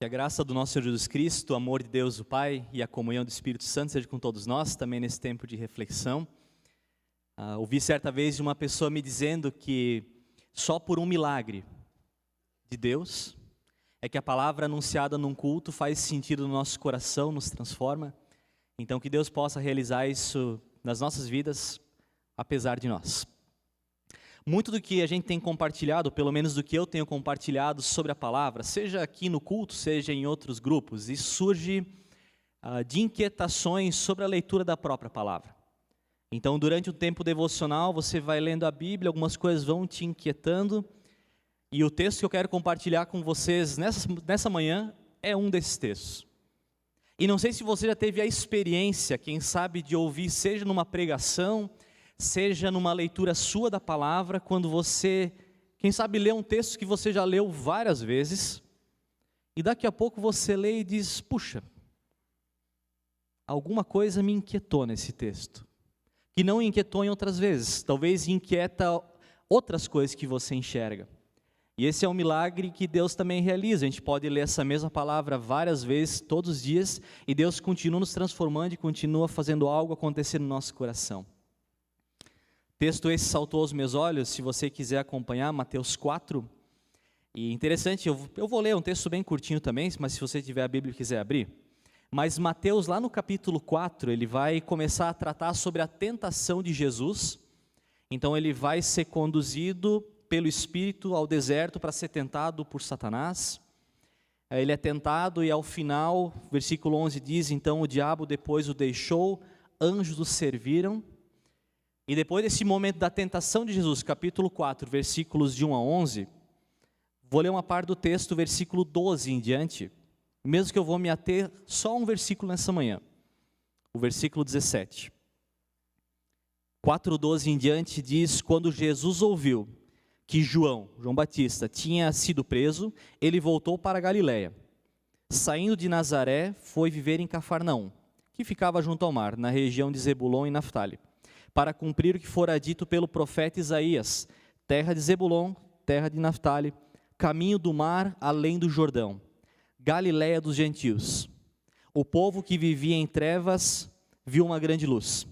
Que a graça do nosso Senhor Jesus Cristo, o amor de Deus o Pai e a comunhão do Espírito Santo seja com todos nós, também nesse tempo de reflexão. Ouvi certa vez de uma pessoa me dizendo que só por um milagre de Deus é que a palavra anunciada num culto faz sentido no nosso coração, nos transforma. Então que Deus possa realizar isso nas nossas vidas, apesar de nós. Muito do que a gente tem compartilhado, pelo menos do que eu tenho compartilhado sobre a palavra, seja aqui no culto, seja em outros grupos, isso surge de inquietações sobre a leitura da própria palavra. Então, durante o tempo devocional, você vai lendo a Bíblia, algumas coisas vão te inquietando, e o texto que eu quero compartilhar com vocês nessa manhã é um desses textos. E não sei se você já teve a experiência, quem sabe, de ouvir, seja numa pregação, seja numa leitura sua da palavra, quando você, quem sabe, lê um texto que você já leu várias vezes, e daqui a pouco você lê e diz, puxa, alguma coisa me inquietou nesse texto, que não inquietou em outras vezes, talvez inquieta outras coisas que você enxerga. E esse é um milagre que Deus também realiza. A gente pode ler essa mesma palavra várias vezes, todos os dias, e Deus continua nos transformando e continua fazendo algo acontecer no nosso coração. Texto esse saltou aos meus olhos, se você quiser acompanhar, Mateus 4. E interessante, eu vou ler um texto bem curtinho também, mas se você tiver a Bíblia e quiser abrir. Mas Mateus, lá no capítulo 4, ele vai começar a tratar sobre a tentação de Jesus. Então ele vai ser conduzido pelo Espírito ao deserto para ser tentado por Satanás. Ele é tentado e ao final, versículo 11 diz, então o diabo depois o deixou, anjos o serviram. E depois desse momento da tentação de Jesus, capítulo 4, versículos de 1 a 11, vou ler uma parte do texto, versículo 12 em diante, mesmo que eu vou me ater só a um versículo nessa manhã, o versículo 17. 4:12 em diante diz, quando Jesus ouviu que João Batista, tinha sido preso, ele voltou para a Galiléia. Saindo de Nazaré, foi viver em Cafarnaum, que ficava junto ao mar, na região de Zebulon e Naftali, para cumprir o que fora dito pelo profeta Isaías, terra de Zebulon, terra de Naftali, caminho do mar além do Jordão, Galiléia dos gentios. O povo que vivia em trevas viu uma grande luz.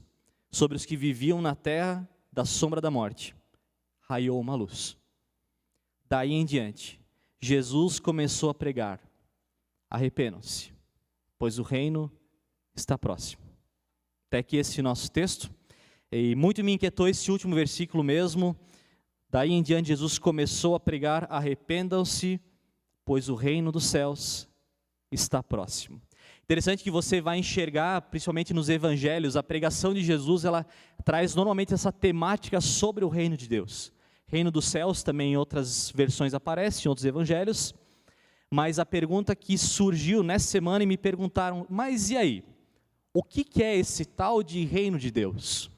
Sobre os que viviam na terra da sombra da morte, raiou uma luz. Daí em diante, Jesus começou a pregar, arrependam-se, pois o reino está próximo. Até aqui esse nosso texto. E muito me inquietou esse último versículo mesmo. Daí em diante Jesus começou a pregar, arrependam-se, pois o reino dos céus está próximo. Interessante que você vai enxergar, principalmente nos evangelhos, a pregação de Jesus, ela traz normalmente essa temática sobre o reino de Deus. Reino dos céus também em outras versões aparece, em outros evangelhos. Mas a pergunta que surgiu nessa semana e me perguntaram, mas e aí? O que é esse tal de reino de Deus?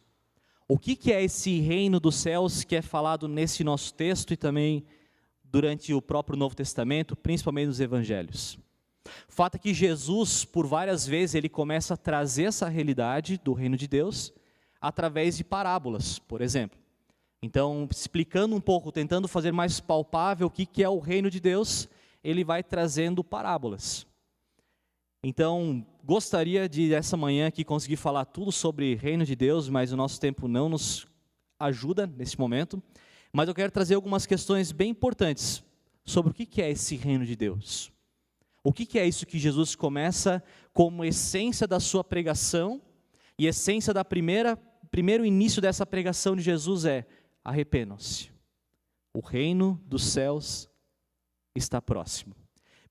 O que é esse reino dos céus que é falado nesse nosso texto e também durante o próprio Novo Testamento, principalmente nos evangelhos? O fato é que Jesus, por várias vezes, ele começa a trazer essa realidade do reino de Deus através de parábolas, por exemplo. Então, explicando um pouco, tentando fazer mais palpável o que é o reino de Deus, ele vai trazendo parábolas. Então, gostaria de, essa manhã aqui, conseguir falar tudo sobre reino de Deus, mas o nosso tempo não nos ajuda nesse momento. Mas eu quero trazer algumas questões bem importantes sobre o que é esse reino de Deus. O que é isso que Jesus começa como essência da sua pregação, e essência da primeiro início dessa pregação de Jesus é, arrependam-se, o reino dos céus está próximo.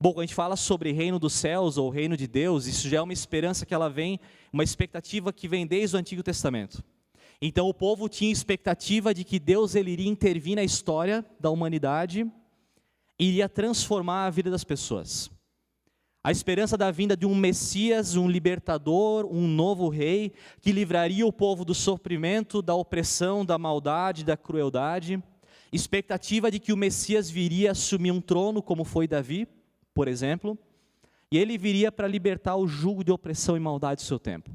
Bom, quando a gente fala sobre reino dos céus ou reino de Deus, isso já é uma esperança que ela vem, uma expectativa que vem desde o Antigo Testamento. Então o povo tinha expectativa de que Deus ele iria intervir na história da humanidade e iria transformar a vida das pessoas. A esperança da vinda de um Messias, um libertador, um novo rei, que livraria o povo do sofrimento, da opressão, da maldade, da crueldade. Expectativa de que o Messias viria assumir um trono, como foi Davi, por exemplo, e ele viria para libertar o jugo de opressão e maldade do seu tempo.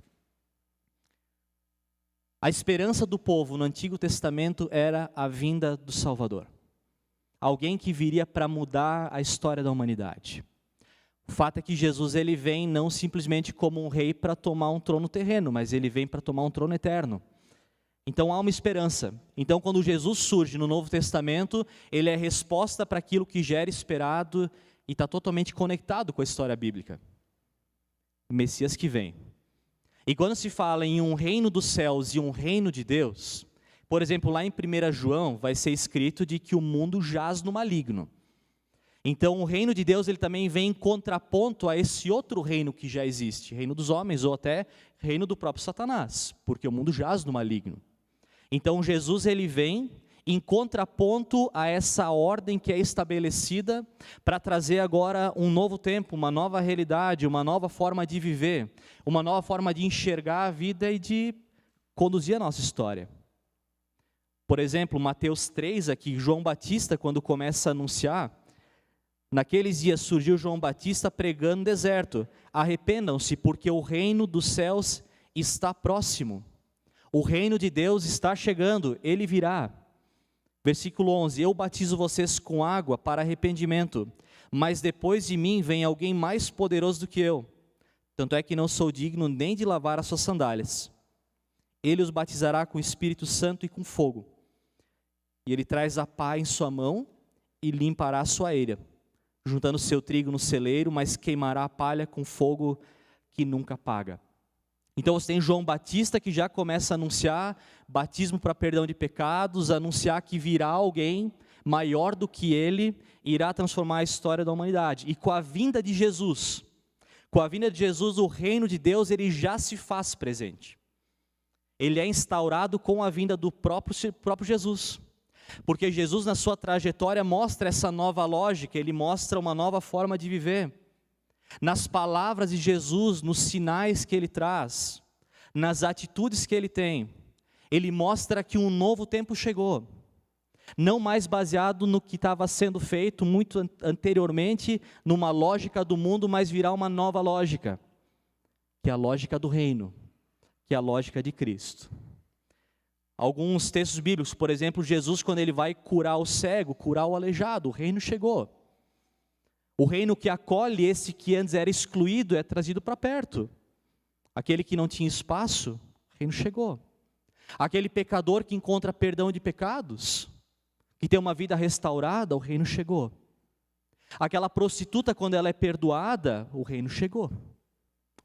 A esperança do povo no Antigo Testamento era a vinda do Salvador. Alguém que viria para mudar a história da humanidade. O fato é que Jesus ele vem não simplesmente como um rei para tomar um trono terreno, mas ele vem para tomar um trono eterno. Então há uma esperança. Então quando Jesus surge no Novo Testamento, ele é resposta para aquilo que já era esperado e está totalmente conectado com a história bíblica. O Messias que vem. E quando se fala em um reino dos céus e um reino de Deus, por exemplo, lá em 1 João vai ser escrito de que o mundo jaz no maligno. Então o reino de Deus ele também vem em contraponto a esse outro reino que já existe, reino dos homens ou até reino do próprio Satanás, porque o mundo jaz no maligno. Então Jesus ele vem em contraponto a essa ordem que é estabelecida para trazer agora um novo tempo, uma nova realidade, uma nova forma de viver, uma nova forma de enxergar a vida e de conduzir a nossa história. Por exemplo, Mateus 3 aqui, João Batista quando começa a anunciar, naqueles dias surgiu João Batista pregando no deserto, arrependam-se porque o reino dos céus está próximo. O reino de Deus está chegando, ele virá. Versículo 11, eu batizo vocês com água para arrependimento, mas depois de mim vem alguém mais poderoso do que eu. Tanto é que não sou digno nem de lavar as suas sandálias. Ele os batizará com o Espírito Santo e com fogo. E ele traz a pá em sua mão e limpará a sua eira, juntando seu trigo no celeiro, mas queimará a palha com fogo que nunca apaga. Então você tem João Batista que já começa a anunciar batismo para perdão de pecados, anunciar que virá alguém maior do que ele, irá transformar a história da humanidade. E com a vinda de Jesus, o reino de Deus ele já se faz presente. Ele é instaurado com a vinda do próprio Jesus. Porque Jesus na sua trajetória mostra essa nova lógica, ele mostra uma nova forma de viver. Nas palavras de Jesus, nos sinais que ele traz, nas atitudes que ele tem, ele mostra que um novo tempo chegou. Não mais baseado no que estava sendo feito muito anteriormente, numa lógica do mundo, mas virá uma nova lógica, que é a lógica do reino, que é a lógica de Cristo. Alguns textos bíblicos, por exemplo, Jesus quando ele vai curar o cego, curar o aleijado, o reino chegou. O reino que acolhe esse que antes era excluído é trazido para perto. Aquele que não tinha espaço, o reino chegou. Aquele pecador que encontra perdão de pecados, que tem uma vida restaurada, o reino chegou. Aquela prostituta, quando ela é perdoada, o reino chegou.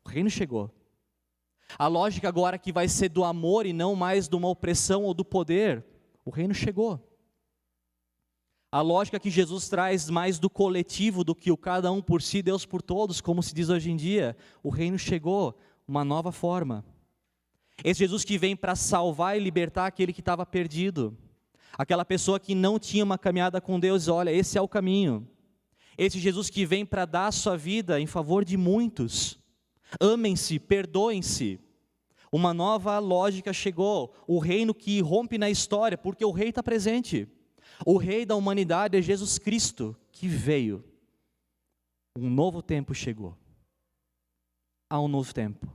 O reino chegou. A lógica agora que vai ser do amor e não mais de uma opressão ou do poder, o reino chegou. A lógica que Jesus traz mais do coletivo do que o cada um por si, Deus por todos, como se diz hoje em dia, o reino chegou, uma nova forma. Esse Jesus que vem para salvar e libertar aquele que estava perdido. Aquela pessoa que não tinha uma caminhada com Deus, olha, esse é o caminho. Esse Jesus que vem para dar a sua vida em favor de muitos. Amem-se, perdoem-se. Uma nova lógica chegou, o reino que rompe na história, porque o rei está presente. O rei da humanidade é Jesus Cristo, que veio. Um novo tempo chegou. Há um novo tempo.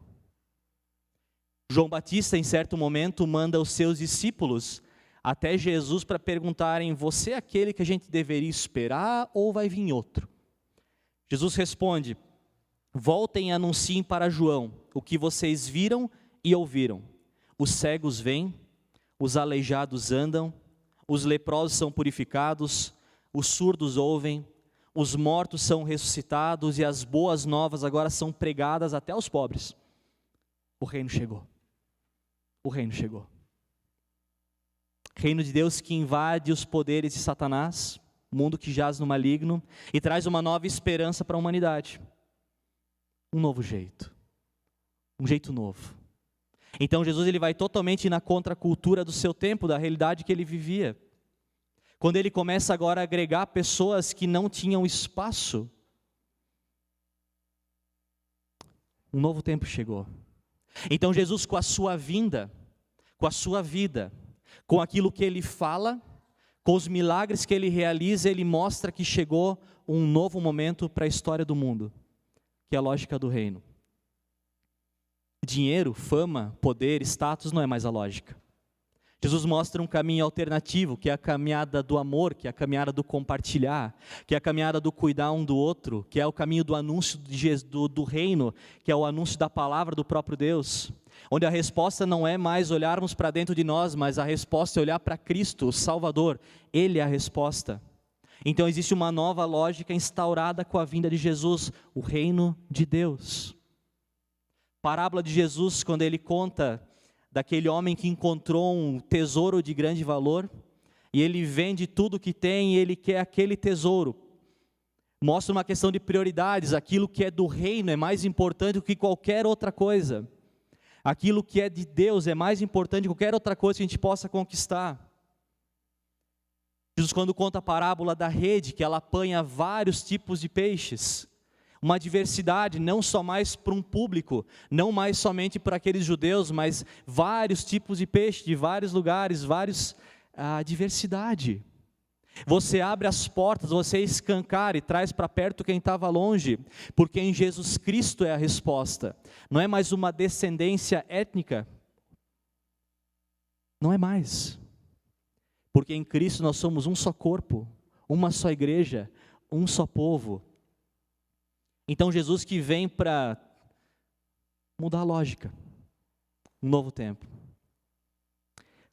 João Batista, em certo momento, manda os seus discípulos até Jesus para perguntarem, você é aquele que a gente deveria esperar ou vai vir outro? Jesus responde, voltem e anunciem para João o que vocês viram e ouviram. Os cegos vêm, os aleijados andam, os leprosos são purificados, os surdos ouvem, os mortos são ressuscitados e as boas novas agora são pregadas até aos pobres. O reino chegou. O reino chegou. Reino de Deus que invade os poderes de Satanás, mundo que jaz no maligno, e traz uma nova esperança para a humanidade. Um novo jeito. Um jeito novo. Então Jesus ele vai totalmente na contracultura do seu tempo, da realidade que ele vivia. Quando ele começa agora a agregar pessoas que não tinham espaço, um novo tempo chegou. Então Jesus com a sua vinda, com a sua vida, com aquilo que ele fala, com os milagres que ele realiza, ele mostra que chegou um novo momento para a história do mundo, que é a lógica do reino. Dinheiro, fama, poder, status não é mais a lógica. Jesus mostra um caminho alternativo, que é a caminhada do amor, que é a caminhada do compartilhar, que é a caminhada do cuidar um do outro, que é o caminho do anúncio do reino, que é o anúncio da palavra do próprio Deus, onde a resposta não é mais olharmos para dentro de nós, mas a resposta é olhar para Cristo, o Salvador. Ele é a resposta. Então existe uma nova lógica instaurada com a vinda de Jesus, o reino de Deus. Parábola de Jesus, quando ele conta daquele homem que encontrou um tesouro de grande valor, e ele vende tudo que tem, e ele quer aquele tesouro. Mostra uma questão de prioridades, aquilo que é do reino é mais importante do que qualquer outra coisa. Aquilo que é de Deus é mais importante do que qualquer outra coisa que a gente possa conquistar. Jesus, quando conta a parábola da rede, que ela apanha vários tipos de peixes, uma diversidade, não só mais para um público, não mais somente para aqueles judeus, mas vários tipos de peixe, de vários lugares, diversidade. Você abre as portas, você escancara e traz para perto quem estava longe, porque em Jesus Cristo é a resposta. Não é mais uma descendência étnica, não é mais. Porque em Cristo nós somos um só corpo, uma só igreja, um só povo. Então Jesus que vem para mudar a lógica, um novo tempo.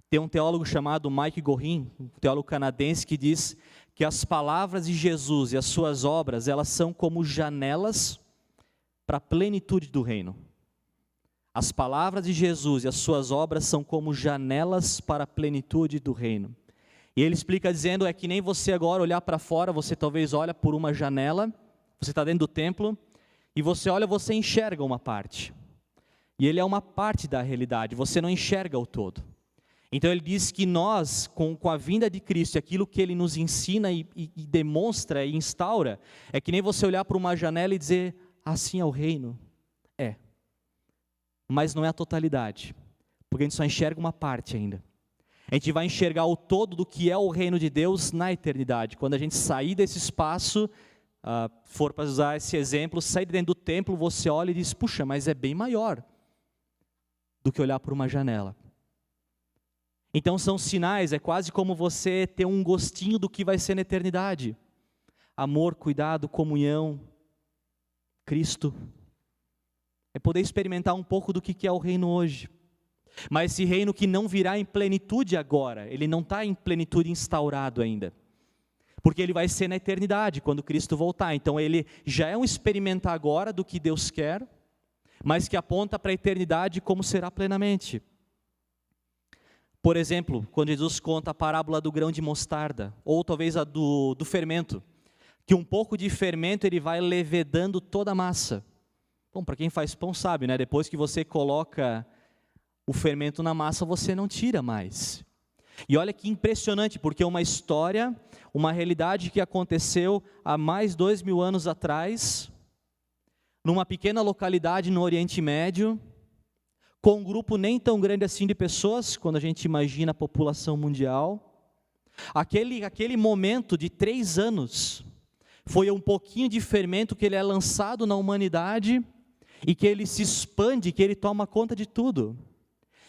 Tem um teólogo chamado Mike Gorin, um teólogo canadense, que diz que as palavras de Jesus e as suas obras, elas são como janelas para a plenitude do reino. As palavras de Jesus e as suas obras são como janelas para a plenitude do reino. E ele explica dizendo, é que nem você agora olhar para fora, você talvez olha por uma janela, você está dentro do templo, e você olha, você enxerga uma parte. E ele é uma parte da realidade, você não enxerga o todo. Então ele diz que nós, com a vinda de Cristo, aquilo que ele nos ensina e demonstra e instaura, é que nem você olhar para uma janela e dizer, assim é o reino. É. Mas não é a totalidade, porque a gente só enxerga uma parte ainda. A gente vai enxergar o todo do que é o reino de Deus na eternidade. Quando a gente sair desse espaço, for para usar esse exemplo, sair dentro do templo, você olha e diz, puxa, mas é bem maior do que olhar por uma janela. Então são sinais, é quase como você ter um gostinho do que vai ser na eternidade. Amor, cuidado, comunhão, Cristo. É poder experimentar um pouco do que é o reino hoje. Mas esse reino que não virá em plenitude agora, ele não está em plenitude instaurado ainda. Porque ele vai ser na eternidade, quando Cristo voltar. Então ele já é um experimentar agora do que Deus quer, mas que aponta para a eternidade como será plenamente. Por exemplo, quando Jesus conta a parábola do grão de mostarda, ou talvez a do fermento, que um pouco de fermento ele vai levedando toda a massa. Bom, para quem faz pão sabe, né? Depois que você coloca o fermento na massa, você não tira mais. E olha que impressionante, porque é uma história, uma realidade que aconteceu há mais de 2000 anos atrás, numa pequena localidade no Oriente Médio, com um grupo nem tão grande assim de pessoas, quando a gente imagina a população mundial. Aquele momento de 3 anos, foi um pouquinho de fermento que ele é lançado na humanidade, e que ele se expande, que ele toma conta de tudo.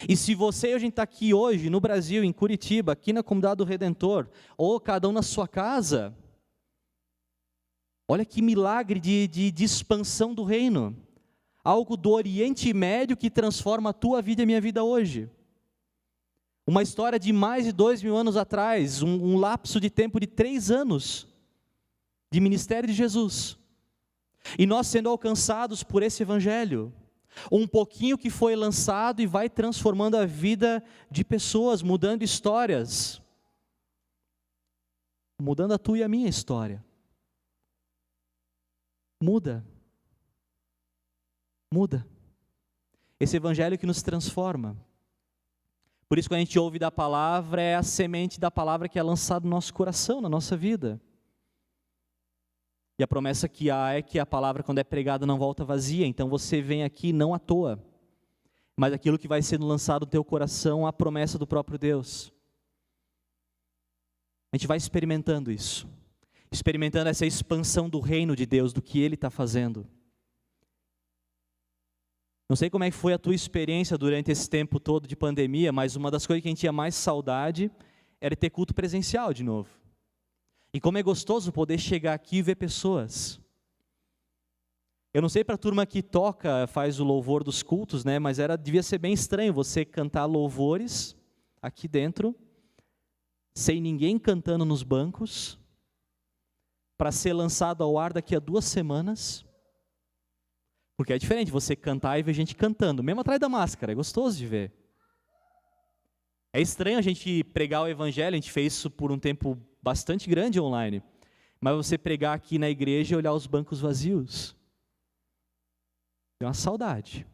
E se você e a gente está aqui hoje, no Brasil, em Curitiba, aqui na Comunidade do Redentor, ou cada um na sua casa, olha que milagre de expansão do reino. Algo do Oriente Médio que transforma a tua vida e a minha vida hoje. Uma história de mais de 2000 anos atrás, um lapso de tempo de 3 anos, de ministério de Jesus. E nós sendo alcançados por esse evangelho. Um pouquinho que foi lançado e vai transformando a vida de pessoas, mudando histórias. Mudando a tua e a minha história. Muda. Esse evangelho que nos transforma. Por isso, quando a gente ouve da palavra, é a semente da palavra que é lançada no nosso coração, na nossa vida. E a promessa que há é que a palavra, quando é pregada, não volta vazia. Então você vem aqui não à toa, mas aquilo que vai sendo lançado no teu coração, a promessa do próprio Deus. A gente vai experimentando isso, experimentando essa expansão do reino de Deus, do que Ele está fazendo. Não sei como é que foi a tua experiência durante esse tempo todo de pandemia, mas uma das coisas que a gente tinha mais saudade era ter culto presencial de novo. E como é gostoso poder chegar aqui e ver pessoas. Eu não sei para a turma que toca, faz o louvor dos cultos, né? Mas devia ser bem estranho você cantar louvores aqui dentro, sem ninguém cantando nos bancos, para ser lançado ao ar daqui a 2 semanas. Porque é diferente você cantar e ver gente cantando, mesmo atrás da máscara, é gostoso de ver. É estranho a gente pregar o evangelho, a gente fez isso por um tempo bastante grande online, mas você pregar aqui na igreja e olhar os bancos vazios. Tem uma saudade.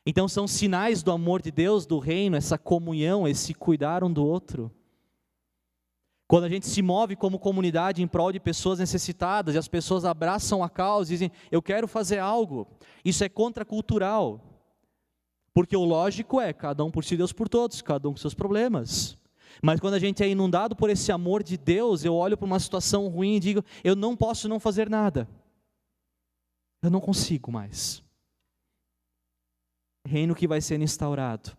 Então são sinais do amor de Deus, do reino, essa comunhão, esse cuidar um do outro. Quando a gente se move como comunidade em prol de pessoas necessitadas, e as pessoas abraçam a causa e dizem, eu quero fazer algo, isso é contracultural. Porque o lógico é, cada um por si, Deus por todos, cada um com seus problemas. Mas quando a gente é inundado por esse amor de Deus, eu olho para uma situação ruim e digo, eu não posso não fazer nada. Eu não consigo mais. Reino que vai sendo instaurado.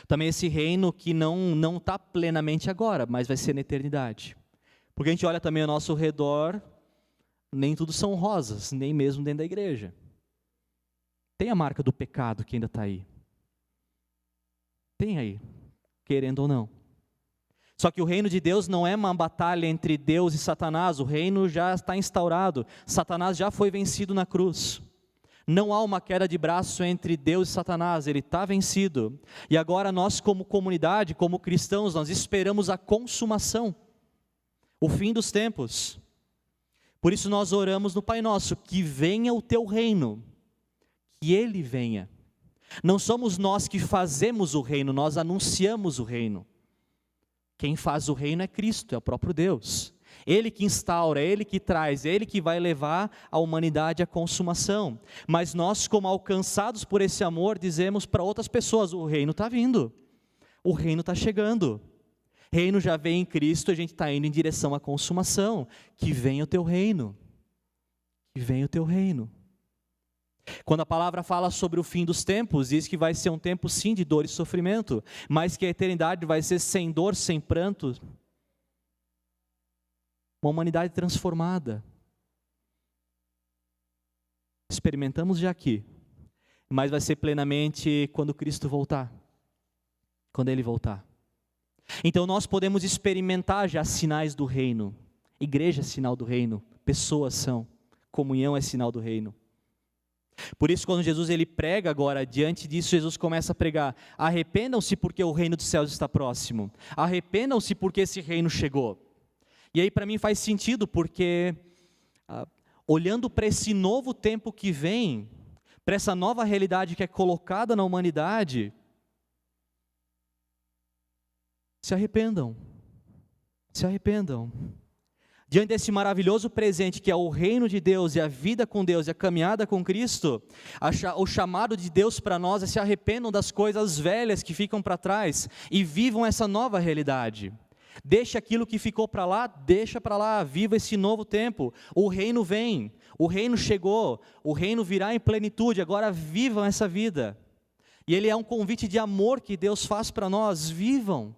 Também esse reino que não está plenamente agora, mas vai ser na eternidade. Porque a gente olha também ao nosso redor, nem tudo são rosas, nem mesmo dentro da igreja. Tem a marca do pecado que ainda está aí. Tem aí, querendo ou não. Só que o reino de Deus não é uma batalha entre Deus e Satanás, o reino já está instaurado, Satanás já foi vencido na cruz. Não há uma queda de braço entre Deus e Satanás, ele está vencido. E agora nós como comunidade, como cristãos, nós esperamos a consumação, o fim dos tempos. Por isso nós oramos no Pai Nosso, que venha o teu reino, que ele venha. Não somos nós que fazemos o reino, nós anunciamos o reino. Quem faz o reino é Cristo, é o próprio Deus. Ele que instaura, Ele que traz, Ele que vai levar a humanidade à consumação. Mas nós, como alcançados por esse amor, dizemos para outras pessoas, o reino está vindo, o reino está chegando. Reino já vem em Cristo, a gente está indo em direção à consumação. Que venha o teu reino, que venha o teu reino. Quando a palavra fala sobre o fim dos tempos, diz que vai ser um tempo sim de dor e sofrimento, mas que a eternidade vai ser sem dor, sem pranto, uma humanidade transformada. Experimentamos já aqui, mas vai ser plenamente quando Cristo voltar, quando Ele voltar. Então nós podemos experimentar já sinais do reino. Igreja é sinal do reino, pessoas são, comunhão é sinal do reino. Por isso, quando Jesus ele prega agora, diante disso, Jesus começa a pregar, arrependam-se porque o reino dos céus está próximo, arrependam-se porque esse reino chegou. E aí para mim faz sentido, porque olhando para esse novo tempo que vem, para essa nova realidade que é colocada na humanidade, se arrependam, se arrependam. Diante desse maravilhoso presente que é o reino de Deus e a vida com Deus e a caminhada com Cristo, o chamado de Deus para nós é se arrependam das coisas velhas que ficam para trás e vivam essa nova realidade. Deixa aquilo que ficou para lá, deixa para lá, viva esse novo tempo. O reino vem, o reino chegou, o reino virá em plenitude, agora vivam essa vida. E ele é um convite de amor que Deus faz para nós, vivam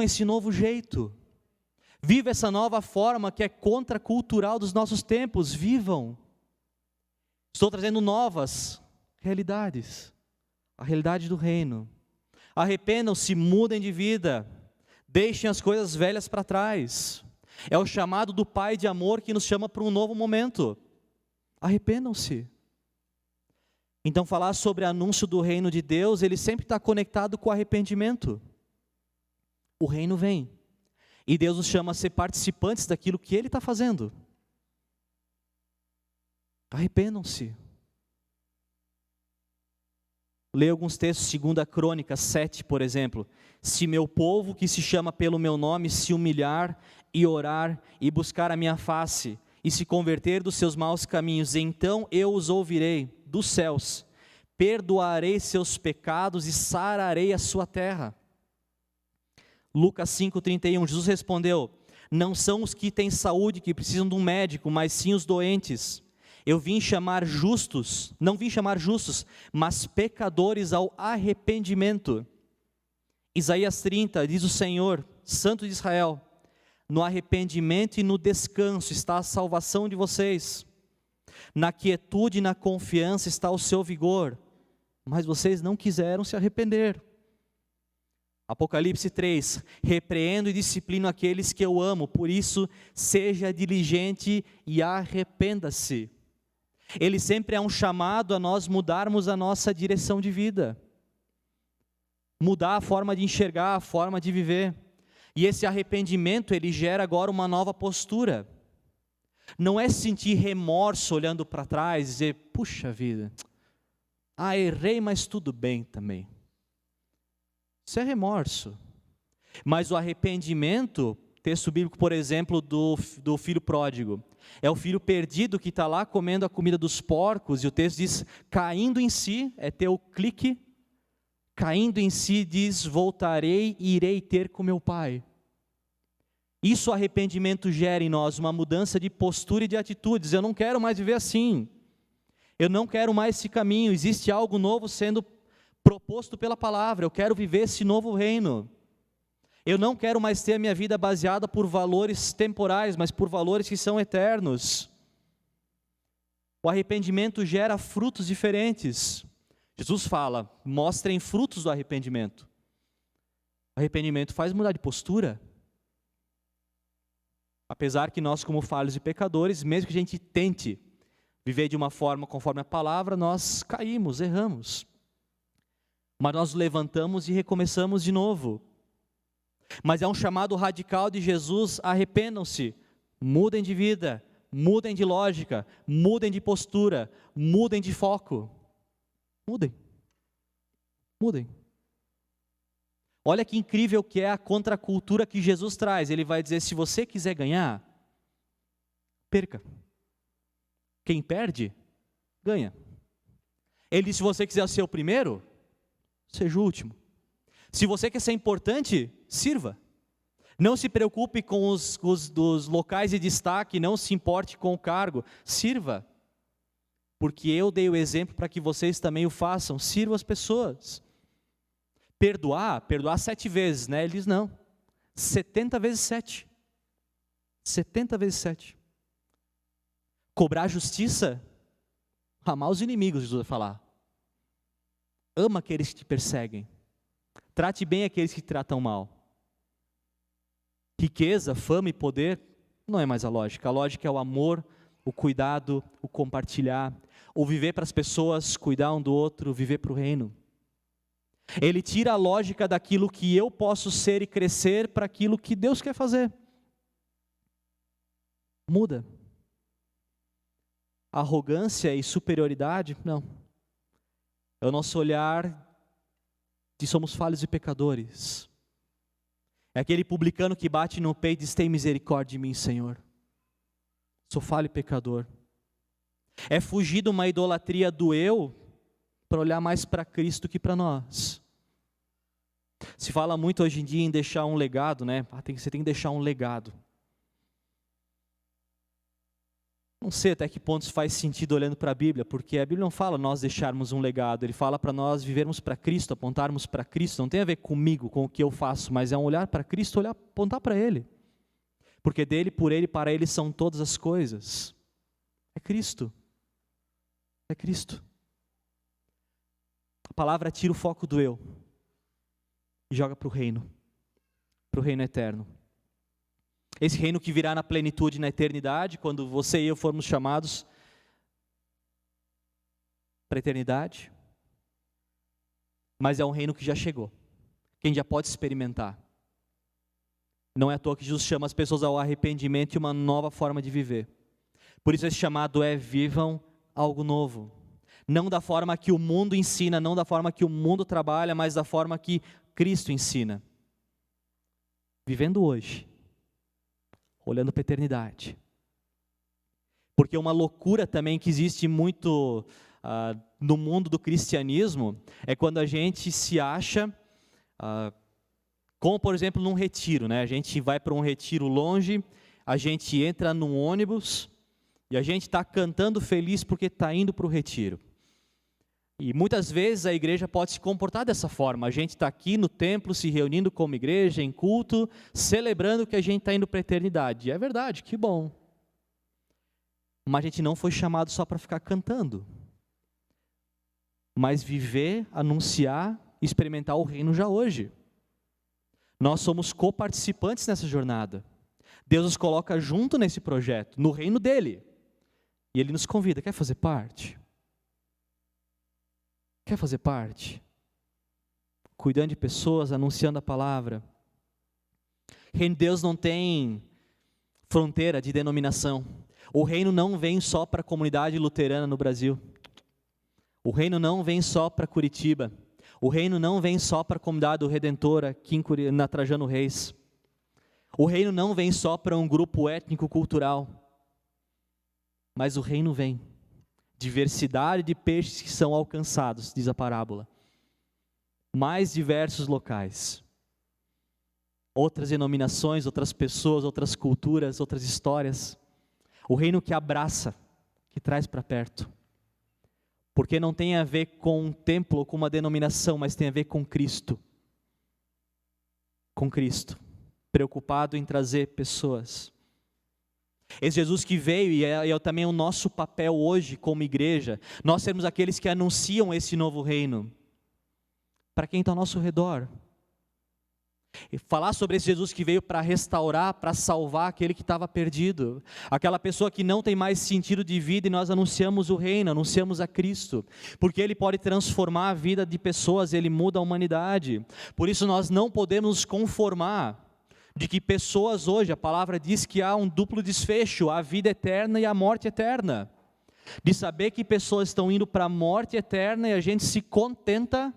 esse novo jeito. Viva essa nova forma que é contracultural dos nossos tempos, vivam. Estou trazendo novas realidades, a realidade do reino. Arrependam-se, mudem de vida, deixem as coisas velhas para trás. É o chamado do Pai de amor que nos chama para um novo momento. Arrependam-se. Então falar sobre anúncio do reino de Deus, ele sempre está conectado com o arrependimento. O reino vem. E Deus nos chama a ser participantes daquilo que Ele está fazendo. Arrependam-se. Leia alguns textos, 2 Crônicas 7, por exemplo. Se meu povo, que se chama pelo meu nome, se humilhar e orar e buscar a minha face, e se converter dos seus maus caminhos, então eu os ouvirei dos céus, perdoarei seus pecados e sararei a sua terra. Lucas 5,31, Jesus respondeu, não são os que têm saúde que precisam de um médico, mas sim os doentes. Eu vim chamar justos, não vim chamar justos, mas pecadores ao arrependimento. Isaías 30, diz o Senhor, Santo de Israel: no arrependimento e no descanso está a salvação de vocês. Na quietude e na confiança está o seu vigor, mas vocês não quiseram se arrepender. Apocalipse 3, repreendo e disciplino aqueles que eu amo, por isso seja diligente e arrependa-se. Ele sempre é um chamado a nós mudarmos a nossa direção de vida, mudar a forma de enxergar, a forma de viver. E esse arrependimento, ele gera agora uma nova postura. Não é sentir remorso olhando para trás e dizer, puxa vida, errei, mas tudo bem também. Isso é remorso. Mas o arrependimento, texto bíblico, por exemplo, do filho pródigo, é o filho perdido que está lá comendo a comida dos porcos, e o texto diz, caindo em si, é ter o clique, caindo em si, diz, voltarei e irei ter com meu pai. Isso o arrependimento gera em nós, uma mudança de postura e de atitudes. Eu não quero mais viver assim, eu não quero mais esse caminho, existe algo novo sendo proposto pela palavra, eu quero viver esse novo reino. Eu não quero mais ter a minha vida baseada por valores temporais, mas por valores que são eternos. O arrependimento gera frutos diferentes. Jesus fala, mostrem frutos do arrependimento. O arrependimento faz mudar de postura. Apesar que nós, como falhos e pecadores, mesmo que a gente tente viver de uma forma conforme a palavra, nós caímos, erramos. Mas nós levantamos e recomeçamos de novo. Mas é um chamado radical de Jesus, arrependam-se, mudem de vida, mudem de lógica, mudem de postura, mudem de foco. Mudem. Mudem. Olha que incrível que é a contracultura que Jesus traz. Ele vai dizer, se você quiser ganhar, perca. Quem perde, ganha. Ele diz, se você quiser ser o primeiro, seja o último. Se você quer ser importante, sirva. Não se preocupe com dos locais de destaque, não se importe com o cargo, sirva. Porque eu dei o exemplo para que vocês também o façam, sirvam as pessoas. Perdoar 7 vezes, né? Ele diz não, 70 vezes 7. 70 vezes 7. Cobrar justiça, amar os inimigos, Jesus vai falar. Ama aqueles que te perseguem. Trate bem aqueles que te tratam mal. Riqueza, fama e poder não é mais a lógica. A lógica é o amor, o cuidado, o compartilhar, o viver para as pessoas, cuidar um do outro, viver para o reino. Ele tira a lógica daquilo que eu posso ser e crescer para aquilo que Deus quer fazer. Muda. Arrogância e superioridade, não. É o nosso olhar de somos falhos e pecadores. É aquele publicano que bate no peito e diz, tem misericórdia de mim, Senhor. Sou falho e pecador. É fugir de uma idolatria do eu, para olhar mais para Cristo que para nós. Se fala muito hoje em dia em deixar um legado, né? Você tem que deixar um legado. Não sei até que ponto isso faz sentido olhando para a Bíblia, porque a Bíblia não fala nós deixarmos um legado, ele fala para nós vivermos para Cristo, apontarmos para Cristo. Não tem a ver comigo, com o que eu faço, mas é um olhar para Cristo, apontar para Ele. Porque dele, por Ele, para Ele são todas as coisas. É Cristo. É Cristo. A palavra tira o foco do eu e joga para o reino eterno. Esse reino que virá na plenitude, na eternidade, quando você e eu formos chamados para a eternidade. Mas é um reino que já chegou, quem já pode experimentar. Não é à toa que Jesus chama as pessoas ao arrependimento e uma nova forma de viver. Por isso esse chamado é vivam algo novo. Não da forma que o mundo ensina, não da forma que o mundo trabalha, mas da forma que Cristo ensina. Vivendo hoje, olhando para a eternidade. Porque uma loucura também que existe muito no mundo do cristianismo é quando a gente se acha, como por exemplo num retiro, né? A gente vai para um retiro longe, a gente entra num ônibus, E a gente está cantando feliz porque está indo para o retiro. E muitas vezes a igreja pode se comportar dessa forma. A gente está aqui no templo, se reunindo como igreja, em culto, celebrando que a gente está indo para a eternidade. E é verdade, que bom. Mas a gente não foi chamado só para ficar cantando. Mas viver, anunciar, experimentar o reino já hoje. Nós somos coparticipantes nessa jornada. Deus nos coloca junto nesse projeto, no reino dele. E ele nos convida, quer fazer parte? Quer fazer parte? Cuidando de pessoas, anunciando a palavra. O reino de Deus não tem fronteira de denominação. O reino não vem só para a comunidade luterana no Brasil. O reino não vem só para Curitiba. O reino não vem só para a comunidade do Redentor aqui na Trajano Reis. O reino não vem só para um grupo étnico-cultural. Mas o reino vem. Diversidade de peixes que são alcançados, diz a parábola. Mais diversos locais. Outras denominações, outras pessoas, outras culturas, outras histórias. O reino que abraça, que traz para perto. Porque não tem a ver com um templo ou com uma denominação, mas tem a ver com Cristo. Com Cristo. Preocupado em trazer pessoas. Esse Jesus que veio, e é também o nosso papel hoje como igreja, nós sermos aqueles que anunciam esse novo reino, para quem está ao nosso redor. E falar sobre esse Jesus que veio para restaurar, para salvar aquele que estava perdido, aquela pessoa que não tem mais sentido de vida, e nós anunciamos o reino, anunciamos a Cristo, porque Ele pode transformar a vida de pessoas, Ele muda a humanidade. Por isso nós não podemos nos conformar de que pessoas hoje, a palavra diz que há um duplo desfecho, a vida eterna e a morte eterna. De saber que pessoas estão indo para a morte eterna e a gente se contenta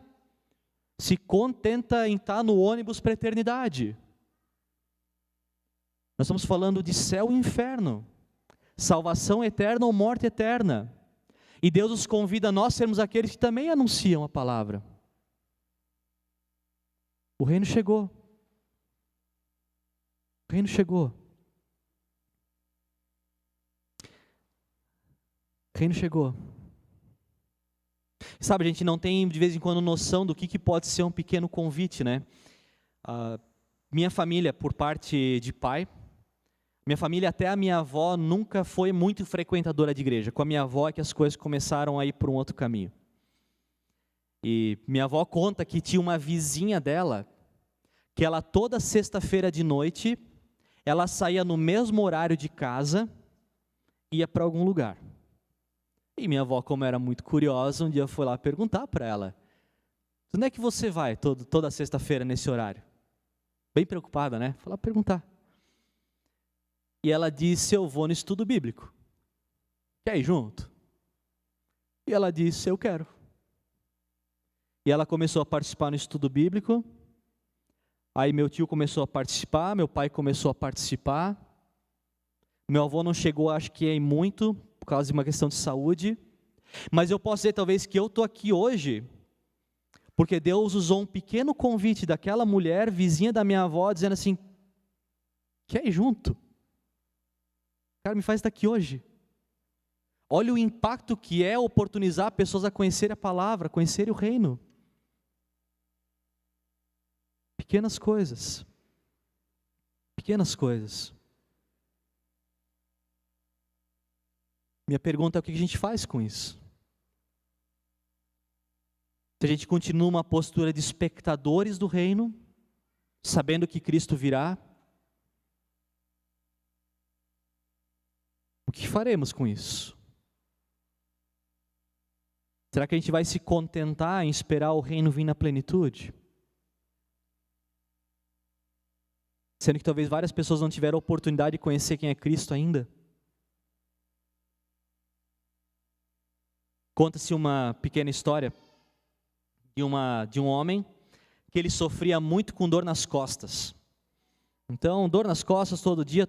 em estar no ônibus para a eternidade. Nós estamos falando de céu e inferno, salvação eterna ou morte eterna. E Deus nos convida a nós sermos aqueles que também anunciam a palavra. O reino chegou. O reino chegou. O reino chegou. Sabe, a gente não tem de vez em quando noção do que pode ser um pequeno convite, né? Minha família, por parte de pai, minha família, até a minha avó, nunca foi muito frequentadora de igreja. Com a minha avó é que as coisas começaram a ir por um outro caminho. E minha avó conta que tinha uma vizinha dela, que ela toda sexta-feira de noite, ela saía no mesmo horário de casa, ia para algum lugar. E minha avó, como era muito curiosa, um dia foi lá perguntar para ela: onde é que você vai toda sexta-feira nesse horário? Bem preocupada, né? Foi lá perguntar. E ela disse: eu vou no estudo bíblico. Quer ir junto? E ela disse: eu quero. E ela começou a participar no estudo bíblico. Aí meu tio começou a participar, meu pai começou a participar. Meu avô não chegou, acho que em muito, por causa de uma questão de saúde. Mas eu posso dizer talvez que eu estou aqui hoje, porque Deus usou um pequeno convite daquela mulher, vizinha da minha avó, dizendo assim: quer ir junto? Cara, me faz estar aqui hoje. Olha o impacto que é oportunizar pessoas a conhecerem a palavra, a conhecerem o reino. Pequenas coisas. Pequenas coisas. Minha pergunta é: o que a gente faz com isso? Se a gente continua uma postura de espectadores do reino, sabendo que Cristo virá, o que faremos com isso? Será que a gente vai se contentar em esperar o reino vir na plenitude? Sendo que talvez várias pessoas não tiveram a oportunidade de conhecer quem é Cristo ainda. Conta-se uma pequena história de um homem que ele sofria muito com dor nas costas. Então, dor nas costas todo dia.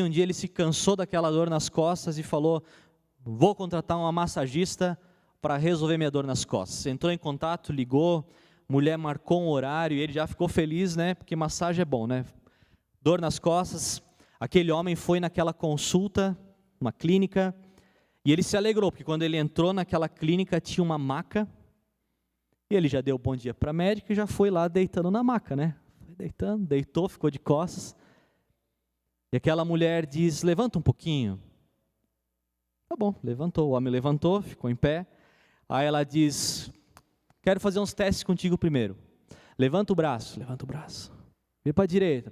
Um dia ele se cansou daquela dor nas costas e falou: vou contratar uma massagista para resolver minha dor nas costas. Entrou em contato, ligou, mulher marcou um horário e ele já ficou feliz, né? Porque massagem é bom, né? Dor nas costas, aquele homem foi naquela consulta, uma clínica, E ele se alegrou, porque quando ele entrou naquela clínica tinha uma maca, e ele já deu bom dia para a médica e já foi lá deitando na maca, né? Foi deitando, deitou, ficou de costas. E aquela mulher diz, levanta um pouquinho. Tá bom, levantou, o homem levantou, ficou em pé. Aí ela diz, quero fazer uns testes contigo primeiro. Levanta o braço. Vira para a direita,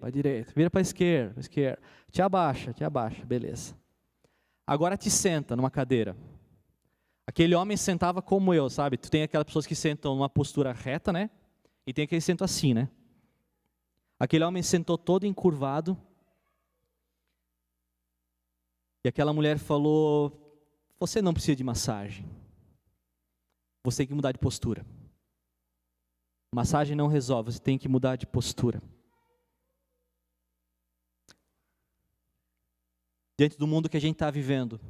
vira para a esquerda, Te abaixa, beleza. Agora te senta numa cadeira. Aquele homem sentava como eu, sabe? Tu tem aquelas pessoas que sentam numa postura reta, né? E tem aqueles que sentam assim, né? Aquele homem sentou todo encurvado. E aquela mulher falou, você não precisa de massagem. Você tem que mudar de postura. Massagem não resolve, você tem que mudar de postura. Diante do mundo que a gente está vivendo,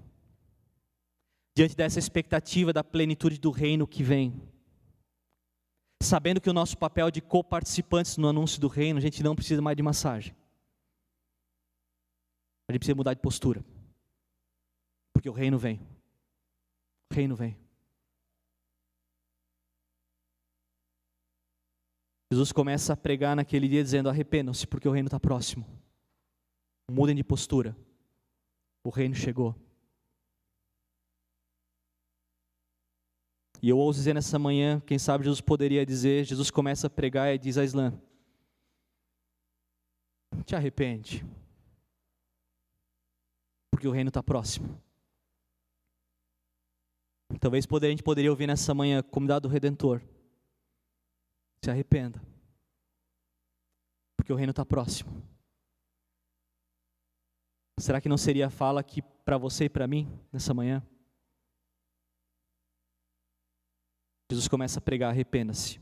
diante dessa expectativa da plenitude do reino que vem, sabendo que o nosso papel de coparticipantes no anúncio do reino, a gente não precisa mais de massagem. A gente precisa mudar de postura. Porque o reino vem. O reino vem. Jesus começa a pregar naquele dia dizendo, arrependam-se porque o reino está próximo. Mudem de postura. O reino chegou. E eu ouso dizer nessa manhã, quem sabe Jesus poderia dizer, Jesus começa a pregar e diz a Islã, te arrepende, porque o reino está próximo. Talvez a gente poderia ouvir nessa manhã, comunidade do Redentor, se arrependa, porque o reino está próximo. Será que não seria a fala aqui para você e para mim, nessa manhã? Jesus começa a pregar, arrependa-se,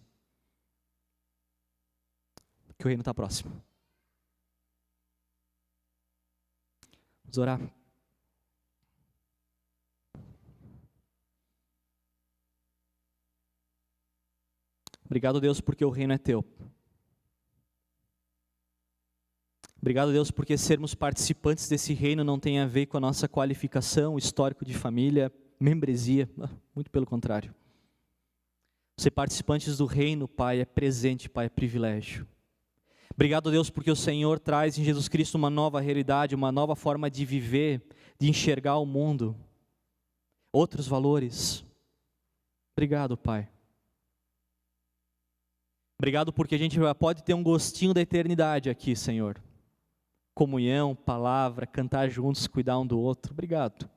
porque o reino está próximo. Vamos orar. Obrigado, Deus, porque o reino é teu. Obrigado, Deus, porque sermos participantes desse reino não tem a ver com a nossa qualificação, histórico de família, membresia, muito pelo contrário. Ser participantes do reino, Pai, é presente, Pai, é privilégio. Obrigado, Deus, porque o Senhor traz em Jesus Cristo uma nova realidade, uma nova forma de viver, de enxergar o mundo, outros valores. Obrigado, Pai. Obrigado porque a gente pode ter um gostinho da eternidade aqui, Senhor. Comunhão, palavra, cantar juntos, cuidar um do outro. Obrigado.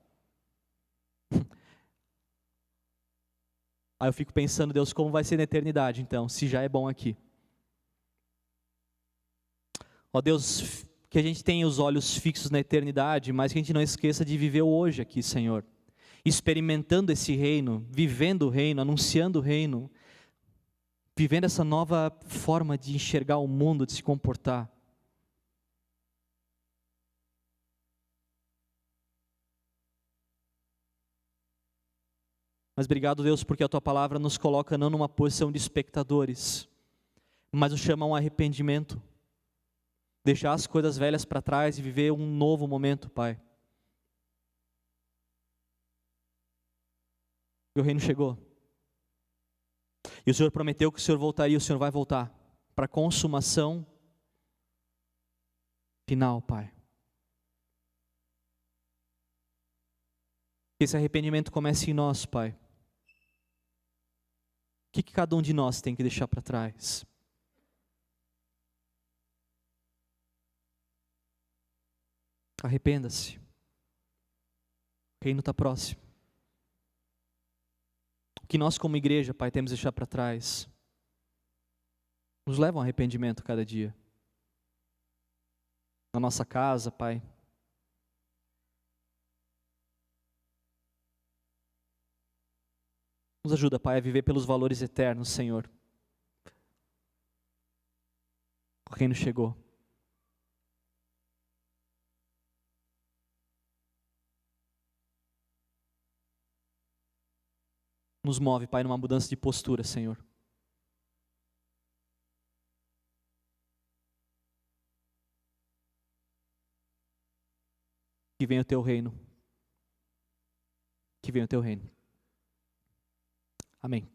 Aí eu fico pensando, Deus, como vai ser na eternidade, então, se já é bom aqui. Ó Deus, que a gente tenha os olhos fixos na eternidade, mas que a gente não esqueça de viver o hoje aqui, Senhor. Experimentando esse reino, vivendo o reino, anunciando o reino, vivendo essa nova forma de enxergar o mundo, de se comportar. Mas obrigado, Deus, porque a Tua palavra nos coloca não numa posição de espectadores, mas nos chama a um arrependimento. Deixar as coisas velhas para trás e viver um novo momento, Pai. E o reino chegou. E o Senhor prometeu que o Senhor voltaria, o Senhor vai voltar para a consumação final, Pai. Que esse arrependimento comece em nós, Pai. O que cada um de nós tem que deixar para trás? Arrependa-se. O reino está próximo. O que nós como igreja, Pai, temos que deixar para trás? Nos leva ao arrependimento cada dia. Na nossa casa, Pai. Nos ajuda, Pai, a viver pelos valores eternos, Senhor. O reino chegou. Nos move, Pai, numa mudança de postura, Senhor. Que venha o Teu reino. que venha o teu reino. Amém.